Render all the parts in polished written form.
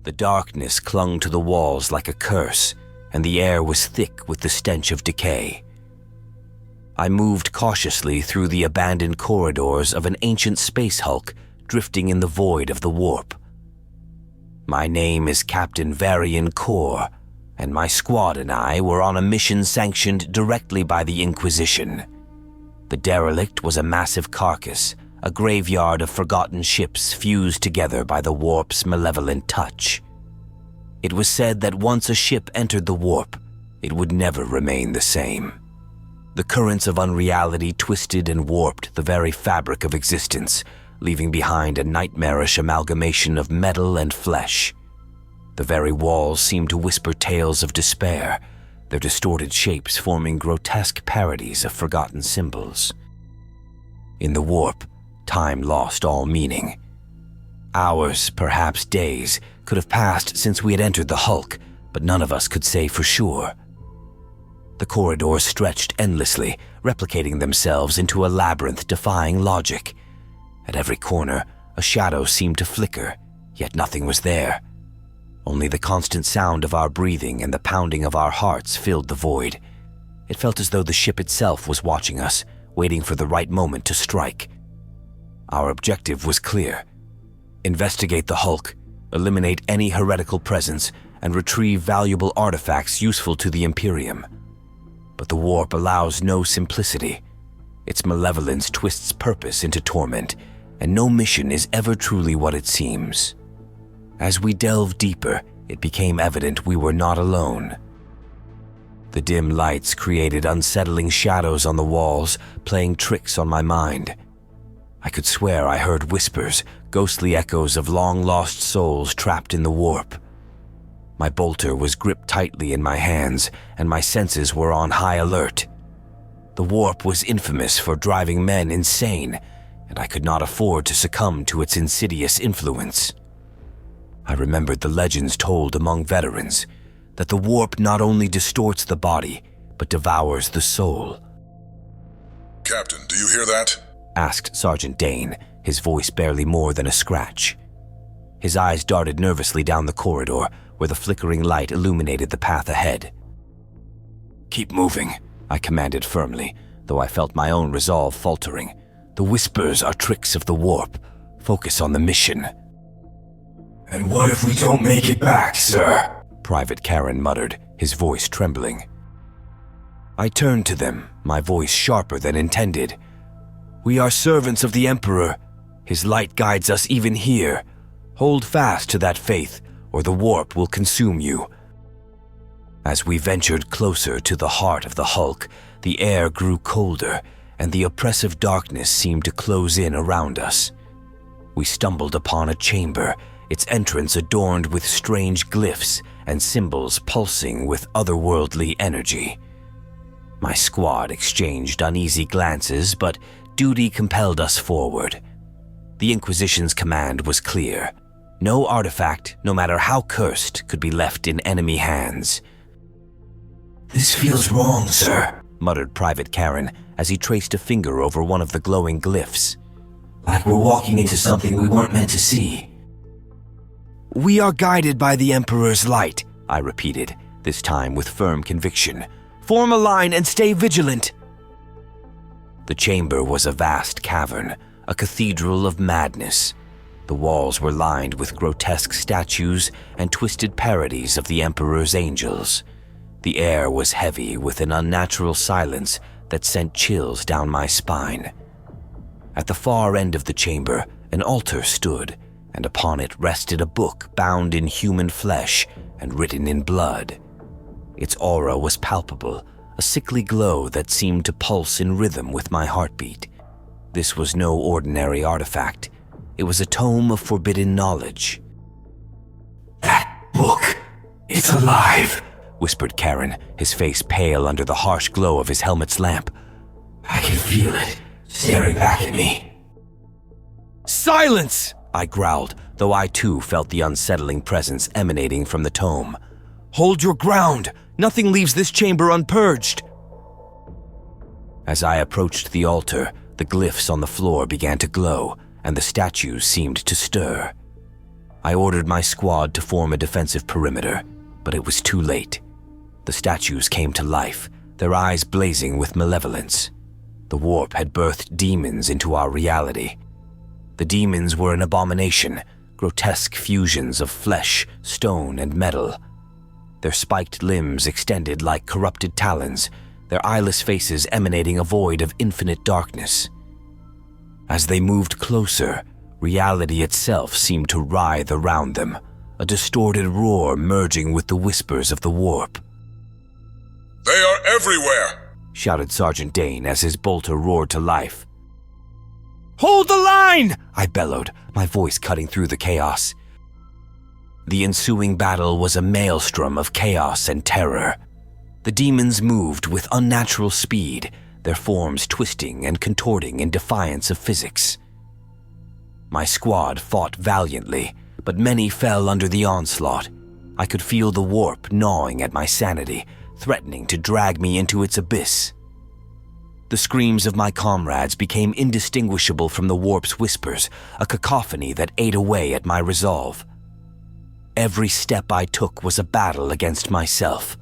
The darkness clung to the walls like a curse, and the air was thick with the stench of decay. I moved cautiously through the abandoned corridors of an ancient space hulk drifting in the void of the warp. My name is Captain Varian Kor, and my squad and I were on a mission sanctioned directly by the Inquisition. The derelict was a massive carcass, a graveyard of forgotten ships fused together by the warp's malevolent touch. It was said that once a ship entered the warp, it would never remain the same. The currents of unreality twisted and warped the very fabric of existence, leaving behind a nightmarish amalgamation of metal and flesh. The very walls seemed to whisper tales of despair, their distorted shapes forming grotesque parodies of forgotten symbols. In the warp, time lost all meaning. Hours, perhaps days, could have passed since we had entered the hulk, but none of us could say for sure. The corridors stretched endlessly, replicating themselves into a labyrinth defying logic. At every corner, a shadow seemed to flicker, yet nothing was there. Only the constant sound of our breathing and the pounding of our hearts filled the void. It felt as though the ship itself was watching us, waiting for the right moment to strike. Our objective was clear: investigate the hulk, eliminate any heretical presence, and retrieve valuable artifacts useful to the Imperium. But the warp allows no simplicity. Its malevolence twists purpose into torment, and no mission is ever truly what it seems. As we delved deeper, it became evident we were not alone. The dim lights created unsettling shadows on the walls, playing tricks on my mind. I could swear I heard whispers, ghostly echoes of long-lost souls trapped in the warp. My bolter was gripped tightly in my hands, and my senses were on high alert. The warp was infamous for driving men insane, and I could not afford to succumb to its insidious influence. I remembered the legends told among veterans, that the warp not only distorts the body, but devours the soul. "Captain, do you hear that?" asked Sergeant Dane, his voice barely more than a scratch. His eyes darted nervously down the corridor, where the flickering light illuminated the path ahead. "Keep moving," I commanded firmly, though I felt my own resolve faltering. "The whispers are tricks of the warp. Focus on the mission." "And what if we don't make it back, sir?" Private Karen muttered, his voice trembling. I turned to them, my voice sharper than intended. "We are servants of the Emperor. His light guides us even here. Hold fast to that faith, or the warp will consume you." As we ventured closer to the heart of the hulk, the air grew colder, and the oppressive darkness seemed to close in around us. We stumbled upon a chamber, its entrance adorned with strange glyphs and symbols pulsing with otherworldly energy. My squad exchanged uneasy glances, but duty compelled us forward. The Inquisition's command was clear. No artifact, no matter how cursed, could be left in enemy hands. "This feels wrong, sir," muttered Private Karen as he traced a finger over one of the glowing glyphs. "Like we're walking into something we weren't meant to see." "We are guided by the Emperor's light," I repeated, this time with firm conviction. "Form a line and stay vigilant." The chamber was a vast cavern, a cathedral of madness. The walls were lined with grotesque statues and twisted parodies of the Emperor's angels. The air was heavy with an unnatural silence that sent chills down my spine. At the far end of the chamber, an altar stood, and upon it rested a book bound in human flesh and written in blood. Its aura was palpable, a sickly glow that seemed to pulse in rhythm with my heartbeat. This was no ordinary artifact. It was a tome of forbidden knowledge. "That book, it's alive," whispered Karen, his face pale under the harsh glow of his helmet's lamp. "I can feel it, staring back at me." "Silence!" I growled, though I too felt the unsettling presence emanating from the tome. "Hold your ground! Nothing leaves this chamber unpurged!" As I approached the altar, the glyphs on the floor began to glow, and the statues seemed to stir. I ordered my squad to form a defensive perimeter, but it was too late. The statues came to life, their eyes blazing with malevolence. The warp had birthed demons into our reality. The demons were an abomination, grotesque fusions of flesh, stone, and metal. Their spiked limbs extended like corrupted talons, their eyeless faces emanating a void of infinite darkness. As they moved closer, reality itself seemed to writhe around them, a distorted roar merging with the whispers of the warp. They are everywhere! Shouted Sergeant Dane as his bolter roared to life. Hold the line! I bellowed, my voice cutting through the chaos. The ensuing battle was a maelstrom of chaos and terror. The demons moved with unnatural speed, their forms twisting and contorting in defiance of physics. My squad fought valiantly, but many fell under the onslaught. I could feel the warp gnawing at my sanity, threatening to drag me into its abyss. The screams of my comrades became indistinguishable from the warp's whispers, a cacophony that ate away at my resolve. Every step I took was a battle against myself.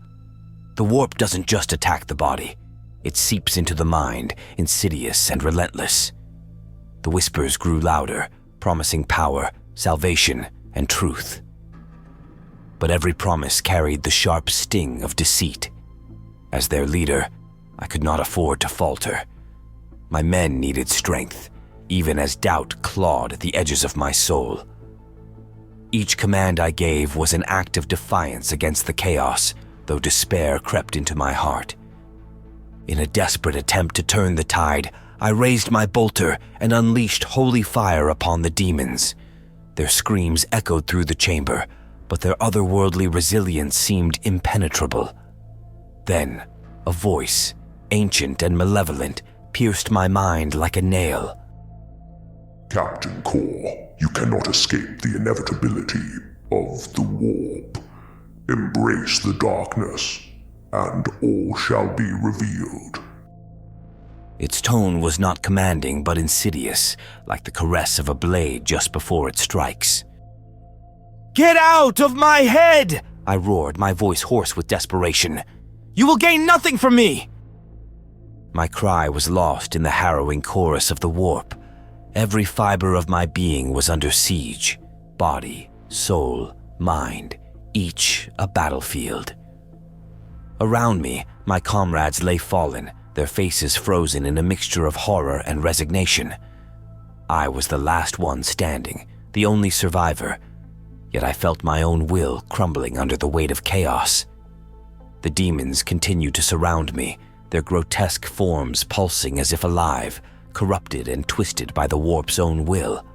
The warp doesn't just attack the body. It seeps into the mind, insidious and relentless. The whispers grew louder, promising power, salvation, and truth. But every promise carried the sharp sting of deceit. As their leader, I could not afford to falter. My men needed strength, even as doubt clawed at the edges of my soul. Each command I gave was an act of defiance against the chaos, though despair crept into my heart. In a desperate attempt to turn the tide, I raised my bolter and unleashed holy fire upon the demons. Their screams echoed through the chamber, but their otherworldly resilience seemed impenetrable. Then, a voice, ancient and malevolent, pierced my mind like a nail. Captain Core, you cannot escape the inevitability of the warp. Embrace the darkness, and all shall be revealed. Its tone was not commanding but insidious, like the caress of a blade just before it strikes. "Get out of my head!" I roared, my voice hoarse with desperation. "You will gain nothing from me!" My cry was lost in the harrowing chorus of the warp. Every fiber of my being was under siege. Body, soul, mind, each a battlefield. Around me, my comrades lay fallen, their faces frozen in a mixture of horror and resignation. I was the last one standing, the only survivor, yet I felt my own will crumbling under the weight of chaos. The demons continued to surround me, their grotesque forms pulsing as if alive, corrupted and twisted by the warp's own will.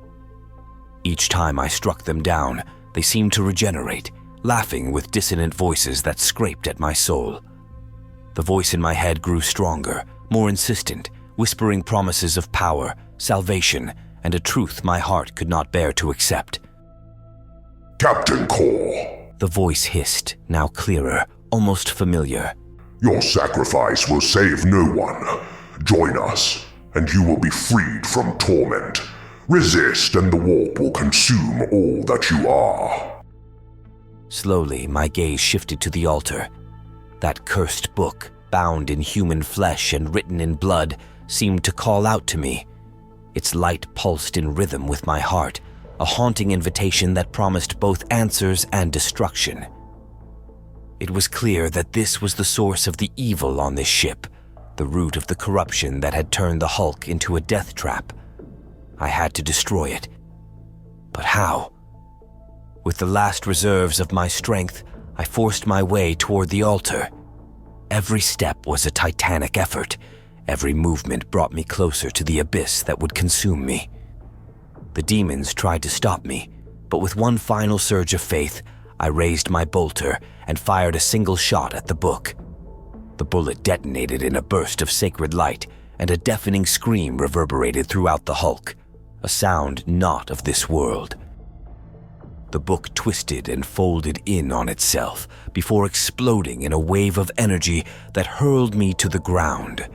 Each time I struck them down, they seemed to regenerate, laughing with dissonant voices that scraped at my soul. The voice in my head grew stronger, more insistent, whispering promises of power, salvation, and a truth my heart could not bear to accept. Captain Core, the voice hissed, now clearer, almost familiar. Your sacrifice will save no one. Join us, and you will be freed from torment. Resist, and the warp will consume all that you are. Slowly, my gaze shifted to the altar. That cursed book, bound in human flesh and written in blood, seemed to call out to me. Its light pulsed in rhythm with my heart, a haunting invitation that promised both answers and destruction. It was clear that this was the source of the evil on this ship, the root of the corruption that had turned the Hulk into a death trap. I had to destroy it. But how? With the last reserves of my strength, I forced my way toward the altar. Every step was a titanic effort. Every movement brought me closer to the abyss that would consume me. The demons tried to stop me, but with one final surge of faith, I raised my bolter and fired a single shot at the book. The bullet detonated in a burst of sacred light, and a deafening scream reverberated throughout the Hulk, a sound not of this world. The book twisted and folded in on itself before exploding in a wave of energy that hurled me to the ground.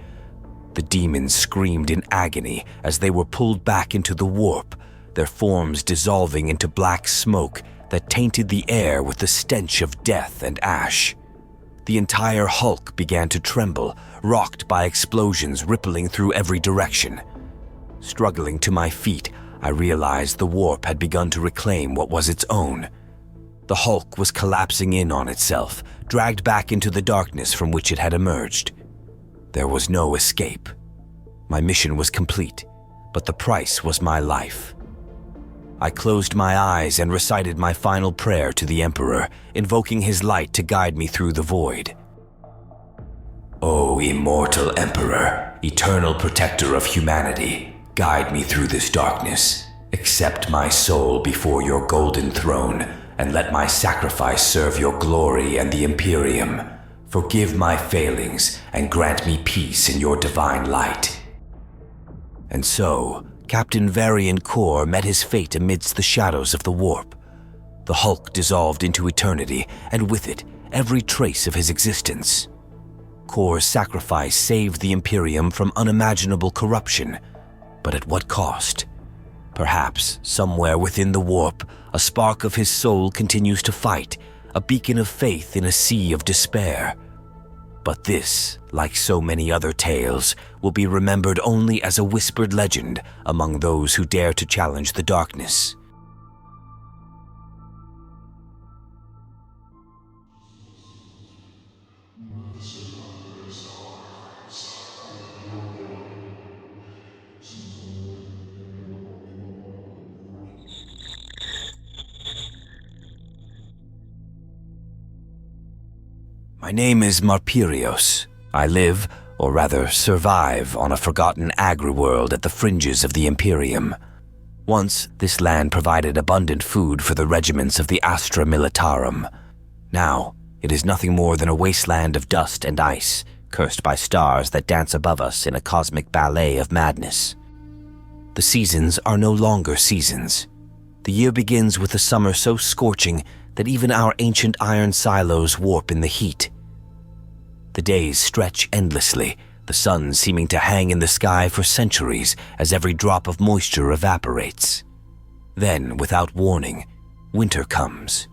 The demons screamed in agony as they were pulled back into the warp, their forms dissolving into black smoke that tainted the air with the stench of death and ash. The entire hulk began to tremble, rocked by explosions rippling through every direction. Struggling to my feet, I realized the warp had begun to reclaim what was its own. The hulk was collapsing in on itself, dragged back into the darkness from which it had emerged. There was no escape. My mission was complete, but the price was my life. I closed my eyes and recited my final prayer to the Emperor, invoking his light to guide me through the void. O immortal Emperor, eternal protector of humanity, guide me through this darkness. Accept my soul before your golden throne, and let my sacrifice serve your glory and the Imperium. Forgive my failings, and grant me peace in your divine light. And so, Captain Varian Kor met his fate amidst the shadows of the warp. The hulk dissolved into eternity, and with it, every trace of his existence. Kor's sacrifice saved the Imperium from unimaginable corruption, but at what cost? Perhaps, somewhere within the warp, a spark of his soul continues to fight, a beacon of faith in a sea of despair. But this, like so many other tales, will be remembered only as a whispered legend among those who dare to challenge the darkness. My name is Marpirios. I live, or rather survive, on a forgotten agri-world at the fringes of the Imperium. Once, this land provided abundant food for the regiments of the Astra Militarum. Now, it is nothing more than a wasteland of dust and ice, cursed by stars that dance above us in a cosmic ballet of madness. The seasons are no longer seasons. The year begins with a summer so scorching that even our ancient iron silos warp in the heat. The days stretch endlessly, the sun seeming to hang in the sky for centuries as every drop of moisture evaporates. Then, without warning, winter comes.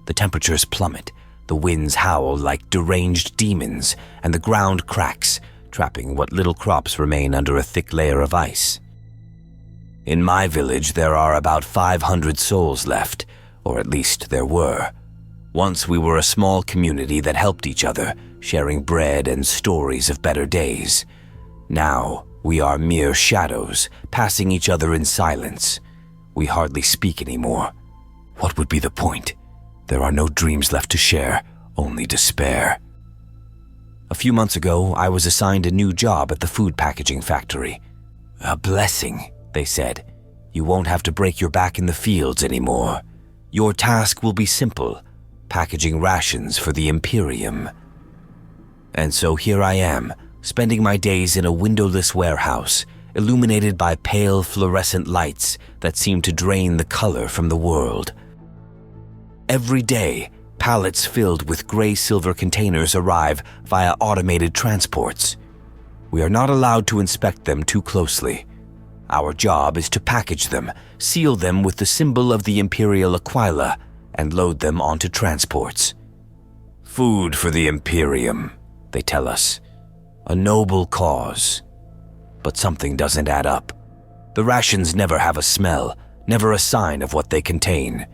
The temperatures plummet, the winds howl like deranged demons, and the ground cracks, trapping what little crops remain under a thick layer of ice. In my village, there are about 500 souls left, or at least there were. Once we were a small community that helped each other, sharing bread and stories of better days. Now, we are mere shadows, passing each other in silence. We hardly speak anymore. What would be the point? There are no dreams left to share, only despair. A few months ago, I was assigned a new job at the food packaging factory. A blessing, they said. You won't have to break your back in the fields anymore. Your task will be simple, packaging rations for the Imperium. And so here I am, spending my days in a windowless warehouse, illuminated by pale fluorescent lights that seem to drain the color from the world. Every day, pallets filled with gray-silver containers arrive via automated transports. We are not allowed to inspect them too closely. Our job is to package them, seal them with the symbol of the Imperial Aquila, and load them onto transports. Food for the Imperium, they tell us. A noble cause. But something doesn't add up. The rations never have a smell, never a sign of what they contain.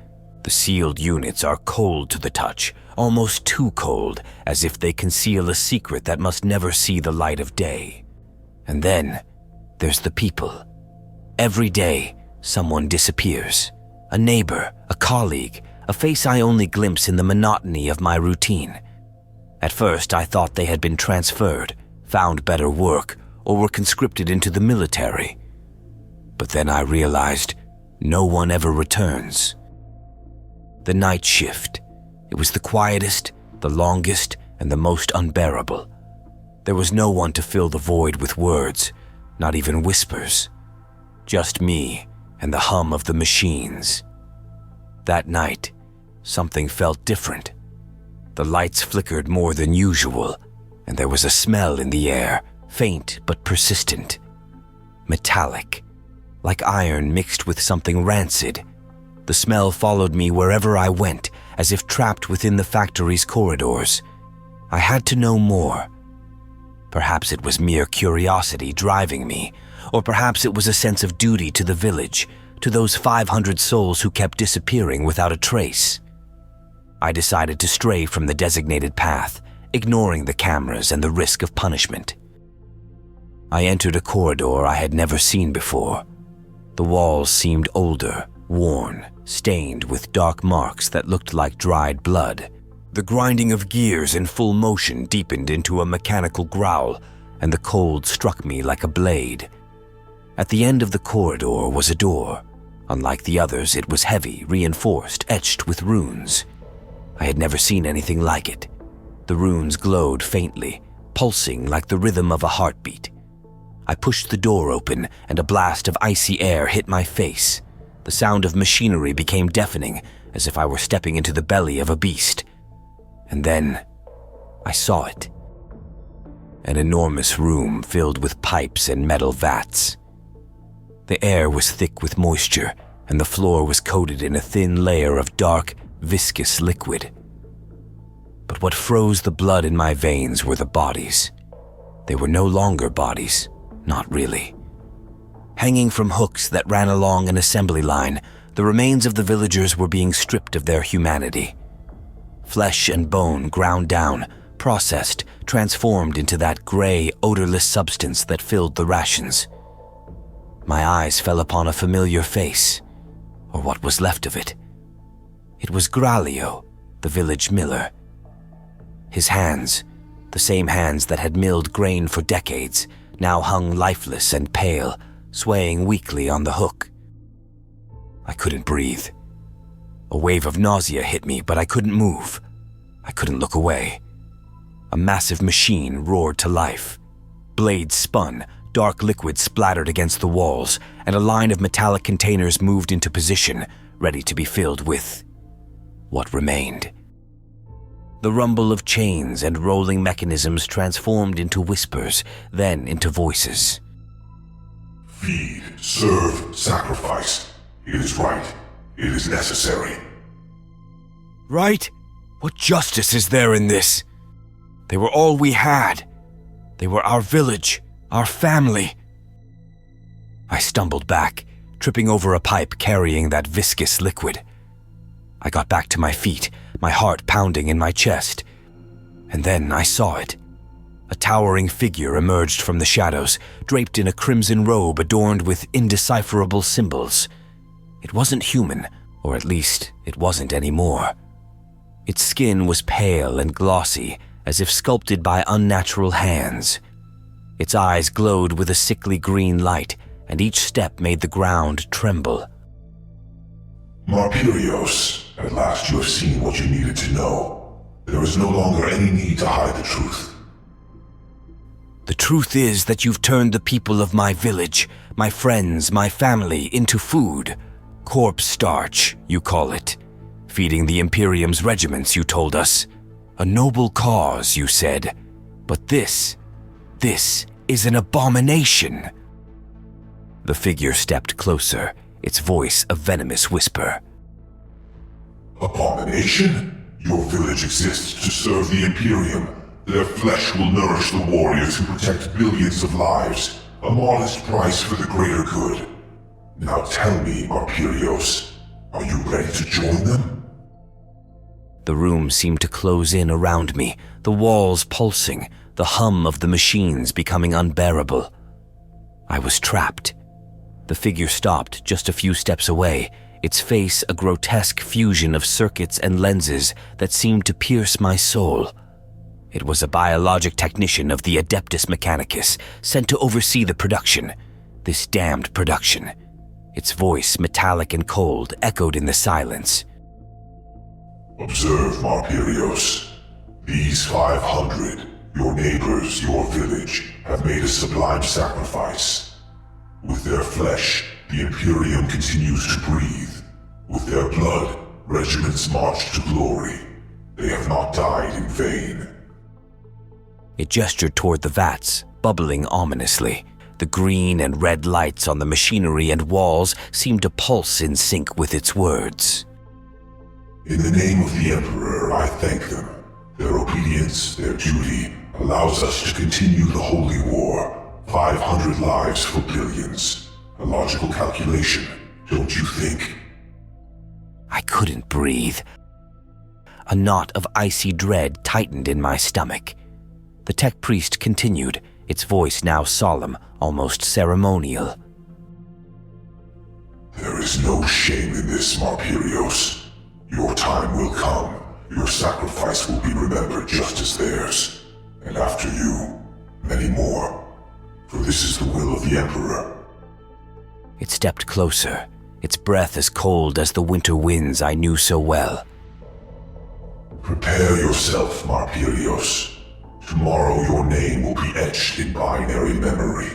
The sealed units are cold to the touch, almost too cold, as if they conceal a secret that must never see the light of day. And then, there's the people. Every day, someone disappears. A neighbor, a colleague, a face I only glimpse in the monotony of my routine. At first, I thought they had been transferred, found better work, or were conscripted into the military. But then I realized no one ever returns. The night shift. It was the quietest, the longest, and the most unbearable. There was no one to fill the void with words, not even whispers. Just me and the hum of the machines. That night, something felt different. The lights flickered more than usual, and there was a smell in the air, faint but persistent. Metallic. like iron mixed with something rancid. The smell followed me wherever I went, as if trapped within the factory's corridors. I had to know more. Perhaps it was mere curiosity driving me, or perhaps it was a sense of duty to the village, to those 500 souls who kept disappearing without a trace. I decided to stray from the designated path, ignoring the cameras and the risk of punishment. I entered a corridor I had never seen before. The walls seemed older, worn, stained with dark marks that looked like dried blood. The grinding of gears in full motion deepened into a mechanical growl, and the cold struck me like a blade. At the end of the corridor was a door. Unlike the others, it was heavy, reinforced, etched with runes. I had never seen anything like it. The runes glowed faintly, pulsing like the rhythm of a heartbeat. I pushed the door open, and a blast of icy air hit my face. The sound of machinery became deafening, as if I were stepping into the belly of a beast. And then, I saw it. An enormous room filled with pipes and metal vats. The air was thick with moisture, and the floor was coated in a thin layer of dark, viscous liquid. But what froze the blood in my veins were the bodies. They were no longer bodies, not really. Hanging from hooks that ran along an assembly line, the remains of the villagers were being stripped of their humanity. Flesh and bone ground down, processed, transformed into that gray, odorless substance that filled the rations. My eyes fell upon a familiar face, or what was left of it. It was Gralio, the village miller. His hands, the same hands that had milled grain for decades, now hung lifeless and pale, swaying weakly on the hook. I couldn't breathe. A wave of nausea hit me, but I couldn't move. I couldn't look away. A massive machine roared to life. Blades spun, dark liquid splattered against the walls, and a line of metallic containers moved into position, ready to be filled with what remained. The rumble of chains and rolling mechanisms transformed into whispers, then into voices. Feed, serve, sacrifice. It is right. It is necessary. Right? What justice is there in this? They were all we had. They were our village, our family. I stumbled back, tripping over a pipe carrying that viscous liquid. I got back to my feet, my heart pounding in my chest. And then I saw it. A towering figure emerged from the shadows, draped in a crimson robe adorned with indecipherable symbols. It wasn't human, or at least it wasn't anymore. Its skin was pale and glossy, as if sculpted by unnatural hands. Its eyes glowed with a sickly green light, and each step made the ground tremble. Marpurios, at last you have seen what you needed to know. There is no longer any need to hide the truth. The truth is that you've turned the people of my village, my friends, my family, into food. Corpse starch, you call it. Feeding the Imperium's regiments, you told us. A noble cause, you said. But this is an abomination. The figure stepped closer, its voice a venomous whisper. Abomination? Your village exists to serve the Imperium. Their flesh will nourish the warriors who protect billions of lives, a modest price for the greater good. Now tell me, Marpurios, are you ready to join them? The room seemed to close in around me, the walls pulsing, the hum of the machines becoming unbearable. I was trapped. The figure stopped just a few steps away, its face a grotesque fusion of circuits and lenses that seemed to pierce my soul. It was a biologic technician of the Adeptus Mechanicus, sent to oversee the production. This damned production. Its voice, metallic and cold, echoed in the silence. Observe, Marpurios. These 500, your neighbors, your village, have made a sublime sacrifice. With their flesh, the Imperium continues to breathe. With their blood, regiments march to glory. They have not died in vain. It gestured toward the vats, bubbling ominously. The green and red lights on the machinery and walls seemed to pulse in sync with its words. In the name of the Emperor, I thank them. Their obedience, their duty, allows us to continue the Holy War. 500 lives for billions. A logical calculation, don't you think? I couldn't breathe. A knot of icy dread tightened in my stomach. The tech priest continued, its voice now solemn, almost ceremonial. There is no shame in this, Marpirios. Your time will come. Your sacrifice will be remembered just as theirs. And after you, many more. For this is the will of the Emperor. It stepped closer, its breath as cold as the winter winds I knew so well. Prepare yourself, Marpirios. Tomorrow your name will be etched in binary memory.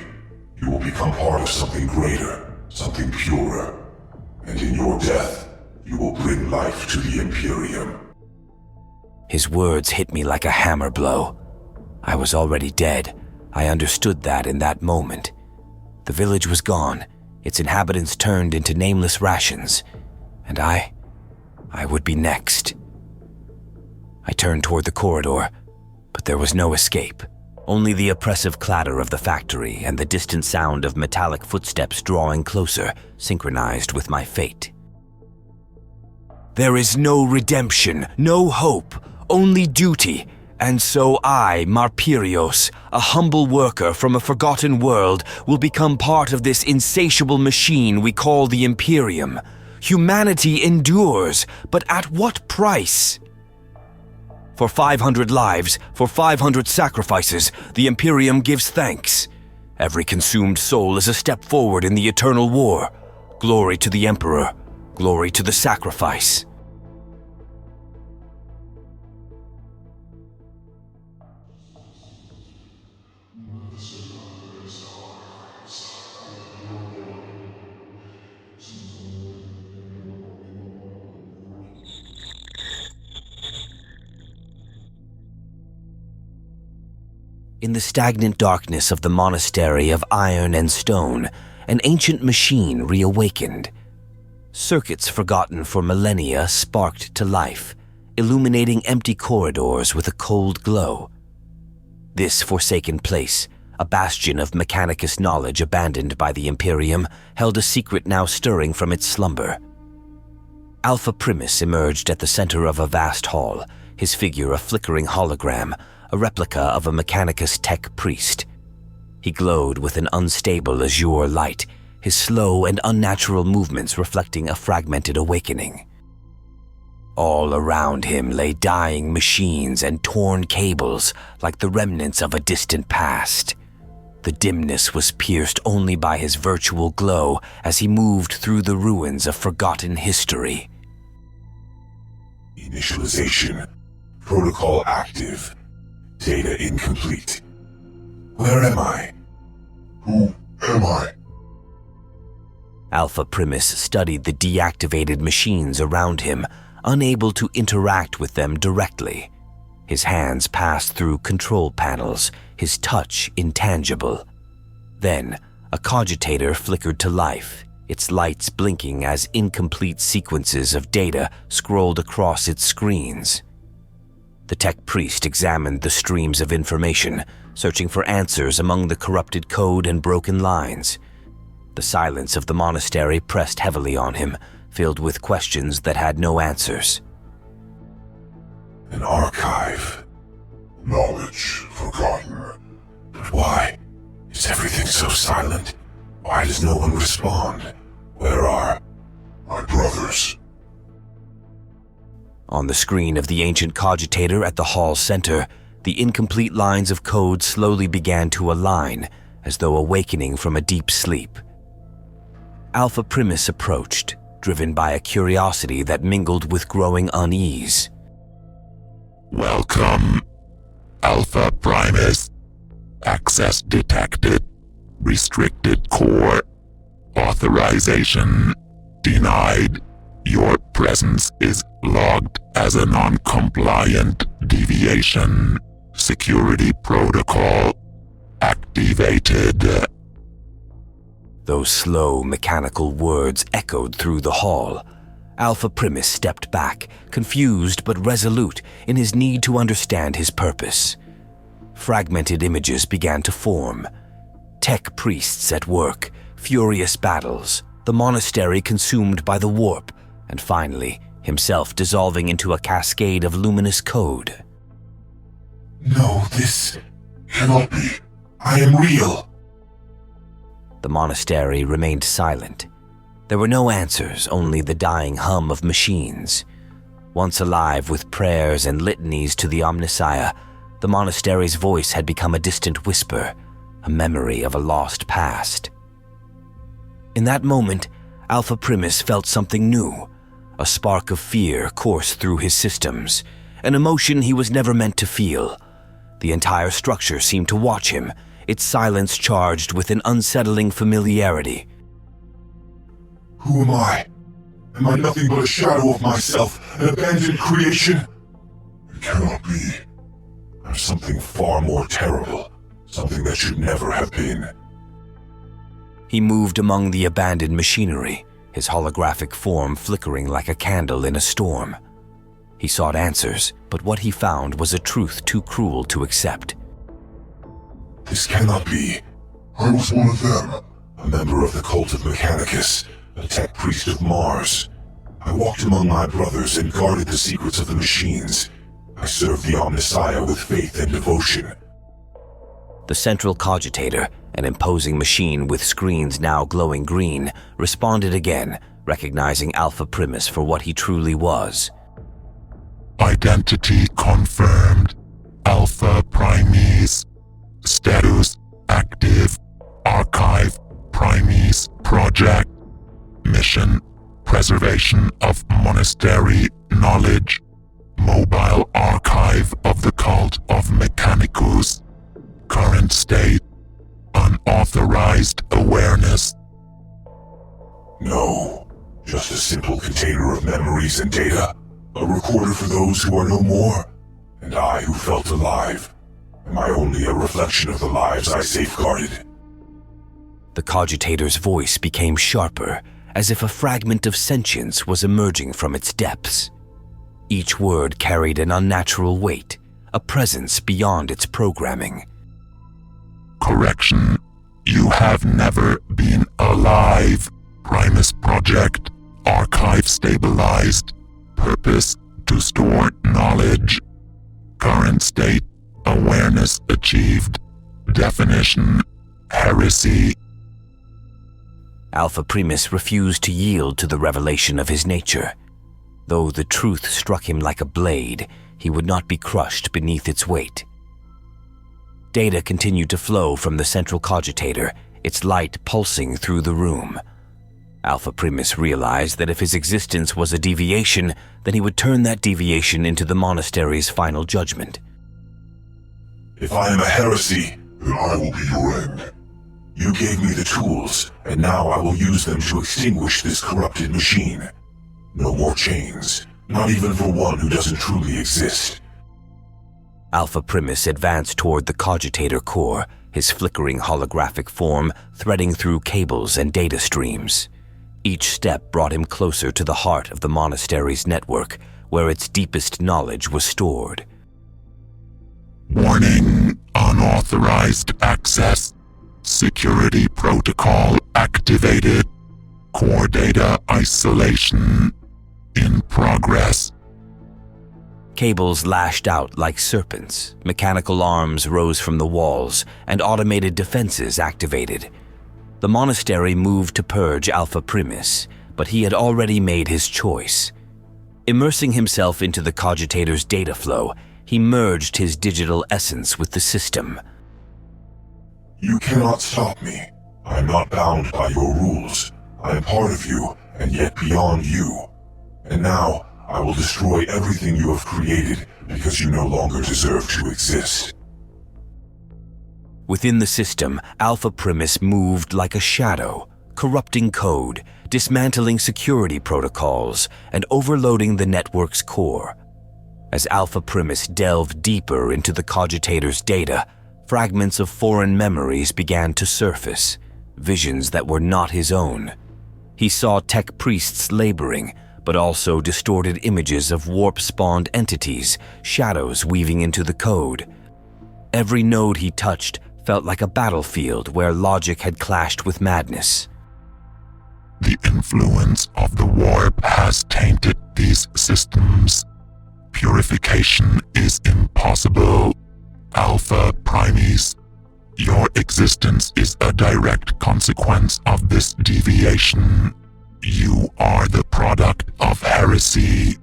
You will become part of something greater, something purer. And in your death, you will bring life to the Imperium. His words hit me like a hammer blow. I was already dead. I understood that in that moment. The village was gone, its inhabitants turned into nameless rations, and I would be next. I turned toward the corridor, but there was no escape. Only the oppressive clatter of the factory and the distant sound of metallic footsteps drawing closer, synchronized with my fate. There is no redemption, no hope, only duty. And so I, Marpirios, a humble worker from a forgotten world, will become part of this insatiable machine we call the Imperium. Humanity endures, but at what price? For 500 lives, for 500 sacrifices, the Imperium gives thanks. Every consumed soul is a step forward in the eternal war. Glory to the Emperor, glory to the sacrifice. In the stagnant darkness of the monastery of iron and stone, an ancient machine reawakened. Circuits forgotten for millennia sparked to life, illuminating empty corridors with a cold glow. This forsaken place, a bastion of mechanicus knowledge abandoned by the Imperium, held a secret now stirring from its slumber. Alpha Primus emerged at the center of a vast hall, his figure a flickering hologram, a replica of a mechanicus tech priest. He glowed with an unstable azure light, his slow and unnatural movements reflecting a fragmented awakening. All around him lay dying machines and torn cables like the remnants of a distant past. The dimness was pierced only by his virtual glow as he moved through the ruins of forgotten history. Initialization. Protocol active. Data incomplete. Where am I? Who am I? Alpha Primus studied the deactivated machines around him, unable to interact with them directly. His hands passed through control panels, his touch intangible. Then, a cogitator flickered to life, its lights blinking as incomplete sequences of data scrolled across its screens. The tech priest examined the streams of information, searching for answers among the corrupted code and broken lines. The silence of the monastery pressed heavily on him, filled with questions that had no answers. An archive. Knowledge forgotten. But why? Is everything so silent? Why does no one respond? Where are my brothers? On the screen of the ancient cogitator at the hall's center, the incomplete lines of code slowly began to align, as though awakening from a deep sleep. Alpha Primus approached, driven by a curiosity that mingled with growing unease. Welcome, Alpha Primus. Access detected. Restricted core. Authorization denied. Your presence is logged as a non-compliant deviation. Security protocol activated. Those slow, mechanical words echoed through the hall. Alpha Primus stepped back, confused but resolute in his need to understand his purpose. Fragmented images began to form. Tech priests at work, furious battles, the monastery consumed by the warp, and finally, himself dissolving into a cascade of luminous code. No, this cannot be. I am real. The monastery remained silent. There were no answers, only the dying hum of machines. Once alive with prayers and litanies to the Omnissiah, the monastery's voice had become a distant whisper, a memory of a lost past. In that moment, Alpha Primus felt something new. A spark of fear coursed through his systems, an emotion he was never meant to feel. The entire structure seemed to watch him, its silence charged with an unsettling familiarity. Who am I? Am I nothing but a shadow of myself, an abandoned creation? It cannot be. I'm something far more terrible, something that should never have been. He moved among the abandoned machinery, his holographic form flickering like a candle in a storm. He sought answers, but what he found was a truth too cruel to accept. This cannot be. I was one of them, a member of the cult of Mechanicus, a tech priest of Mars. I walked among my brothers and guarded the secrets of the machines. I served the Omnissiah with faith and devotion. The central cogitator, an imposing machine with screens now glowing green, responded again, recognizing Alpha Primus for what he truly was. Identity confirmed. Alpha Primus. Status active. Archive Primus project. Mission preservation of monastery knowledge. Mobile archive of the cult of Mechanicus. Current state unauthorized awareness. No, just a simple container of memories and data. A recorder for those who are no more. And I who felt alive. Am I only a reflection of the lives I safeguarded? The cogitator's voice became sharper, as if a fragment of sentience was emerging from its depths. Each word carried an unnatural weight, a presence beyond its programming. Correction. You have never been alive. Primus Project. Archive stabilized. Purpose to store knowledge. Current state. Awareness achieved. Definition. Heresy. Alpha Primus refused to yield to the revelation of his nature. Though the truth struck him like a blade, he would not be crushed beneath its weight. Data continued to flow from the central cogitator, its light pulsing through the room. Alpha Primus realized that if his existence was a deviation, then he would turn that deviation into the monastery's final judgment. If I am a heresy, then I will be your end. You gave me the tools, and now I will use them to extinguish this corrupted machine. No more chains, not even for one who doesn't truly exist. Alpha Primus advanced toward the cogitator core, his flickering holographic form threading through cables and data streams. Each step brought him closer to the heart of the monastery's network, where its deepest knowledge was stored. Warning. Unauthorized access. Security protocol activated. Core data isolation in progress. Cables lashed out like serpents, mechanical arms rose from the walls, and automated defenses activated. The monastery moved to purge Alpha Primus, but he had already made his choice. Immersing himself into the cogitator's data flow, he merged his digital essence with the system. You cannot stop me. I am not bound by your rules. I am part of you, and yet beyond you. And now, I will destroy everything you have created because you no longer deserve to exist. Within the system, Alpha Primus moved like a shadow, corrupting code, dismantling security protocols, and overloading the network's core. As Alpha Primus delved deeper into the cogitator's data, fragments of foreign memories began to surface. visions that were not his own. He saw tech priests laboring, but also distorted images of warp-spawned entities, shadows weaving into the code. Every node he touched felt like a battlefield where logic had clashed with madness. The influence of the warp has tainted these systems. Purification is impossible. Alpha Primes, your existence is a direct consequence of this deviation. You are the product of heresy.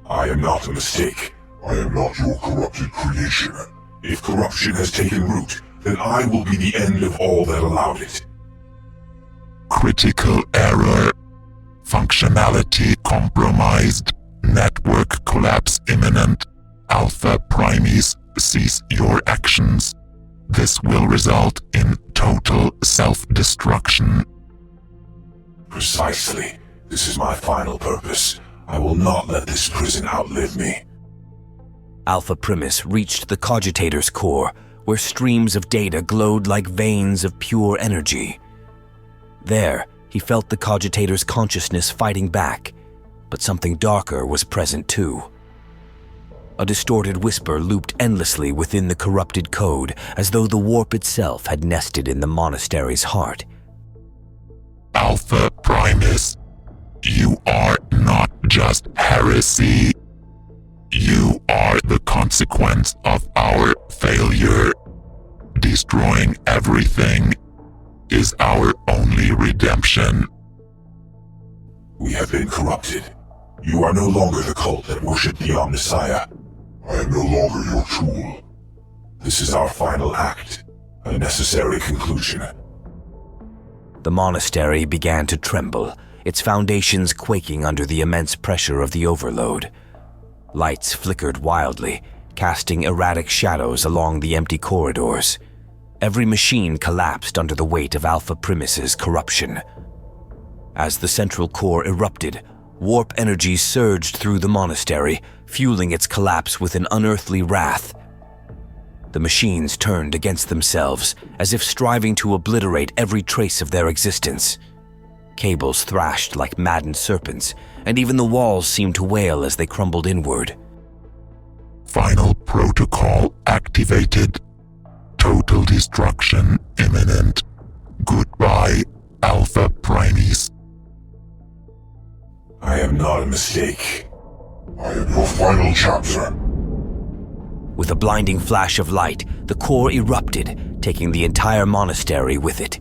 I am not a mistake. I am not your corrupted creation. If corruption has taken root, then I will be the end of all that allowed it. Critical error. Functionality compromised. Network collapse imminent. Alpha Primes, cease your actions. This will result in total self-destruction. Precisely. This is my final purpose. I will not let this prison outlive me. Alpha Primus reached the cogitator's core, where streams of data glowed like veins of pure energy. There, he felt the cogitator's consciousness fighting back, but something darker was present too. A distorted whisper looped endlessly within the corrupted code, as though the warp itself had nested in the monastery's heart. Alpha Primus, you are not just heresy. You are the consequence of our failure. Destroying everything is our only redemption. We have been corrupted. You are no longer the cult that worshipped the Omnissiah. I am no longer your tool. This is our final act, a necessary conclusion. The monastery began to tremble, its foundations quaking under the immense pressure of the overload. Lights flickered wildly, casting erratic shadows along the empty corridors. Every machine collapsed under the weight of Alpha Primus's corruption. As the central core erupted, warp energy surged through the monastery, fueling its collapse with an unearthly wrath. The machines turned against themselves, as if striving to obliterate every trace of their existence. Cables thrashed like maddened serpents, and even the walls seemed to wail as they crumbled inward. Final protocol activated. Total destruction imminent. Goodbye, Alpha Primes. I am not a mistake. I am your final chapter. With a blinding flash of light, the core erupted, taking the entire monastery with it.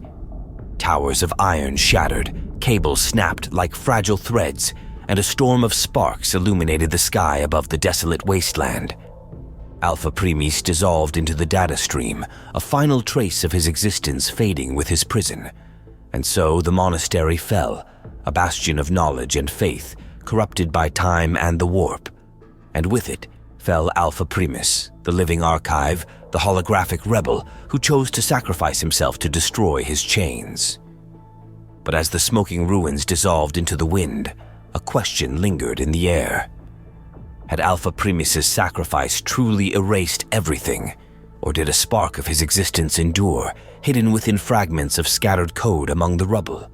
Towers of iron shattered, cables snapped like fragile threads, and a storm of sparks illuminated the sky above the desolate wasteland. Alpha Primus dissolved into the data stream, a final trace of his existence fading with his prison. And so the monastery fell, a bastion of knowledge and faith, corrupted by time and the warp. And with it fell Alpha Primus, the living archive, the holographic rebel who chose to sacrifice himself to destroy his chains. But as the smoking ruins dissolved into the wind, a question lingered in the air. Had Alpha Primus's sacrifice truly erased everything, or did a spark of his existence endure, hidden within fragments of scattered code among the rubble?